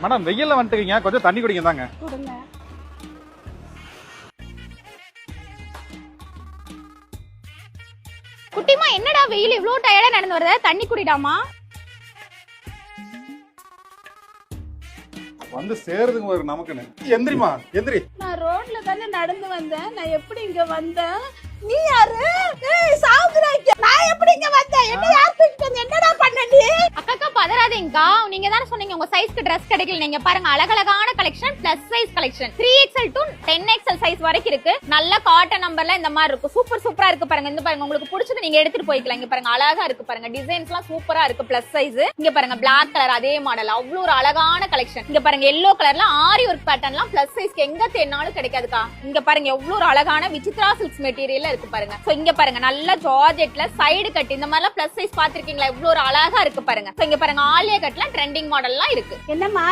Madam வெயில்ல வந்துட்டீங்க, கொஞ்சம் தண்ணி குடிங்க தாங்க. குட்டிமா என்னடா வெயில் இவ்ளோ டயர்டா நடந்து வருது, தண்ணி குடிடாமா. வந்து சேருதுங்க ஒரு நமக்குன்னு. எந்திரிமா எந்திரி. நான் ரோட்ல தானே நடந்து வந்தேன், நான் எப்படி இங்க வந்தேன்? நீ யாரு? ஏய் சாவுறாங்க. நான் எப்படி இங்க வந்தேன்? என்ன யார் தூக்கிட்டு வந்து என்னடா பண்ண நீ? அக்கா பதறாதீங்கக்கா, நீங்க தானே சொன்னீங்க உங்க சைஸ்க்கு Dress கிடைக்கல. நீங்க பாருங்க அழகழகான collection, plus size collection 3XL to 10XL size வரைக்கும் இருக்கு. நல்ல காட்டன் நம்பர்ல இந்த மாதிரி இருக்கு. சூப்பரா இருக்கு பாருங்க. இந்த பாருங்க உங்களுக்கு பிடிச்சது நீங்க எடுத்துட்டு போய்க்கலாம். இங்க பாருங்க அழகா இருக்கு பாருங்க, டிசைன்ஸ்லாம் சூப்பரா இருக்கு. பிளஸ் சைஸ் இங்க பாருங்க Black கலர் அதே மாடல், அவ்வளவு ஒரு அழகான கலெக்ஷன். இங்க பாருங்க எல்லோ கலர்ல ஆரி ஒர்க் பேட்டர்ன்லாம் பிளஸ் சைஸ்க்கு எங்க தேடினாலும் கிடைக்காதுக்கா. இங்க பாருங்க எவ்வளவு ஒரு அழகான விசித்ரா சில்க்ஸ் மெட்டீரியல்ல இருக்கு பாருங்க. சோ இங்க பாருங்க நல்ல ஜார்ஜெட்ல சைடு கட் இந்த மாதிரிலாம் பிளஸ் சைஸ் பாத்திருக்கீங்களா, இவ்வளவு ஒரு அழகா இருக்கு பாருங்க. சோ இங்க பாருங்க ஆலியா கட்ல ட்ரெண்டிங் மாடல்லாம் இருக்கு. என்னம்மா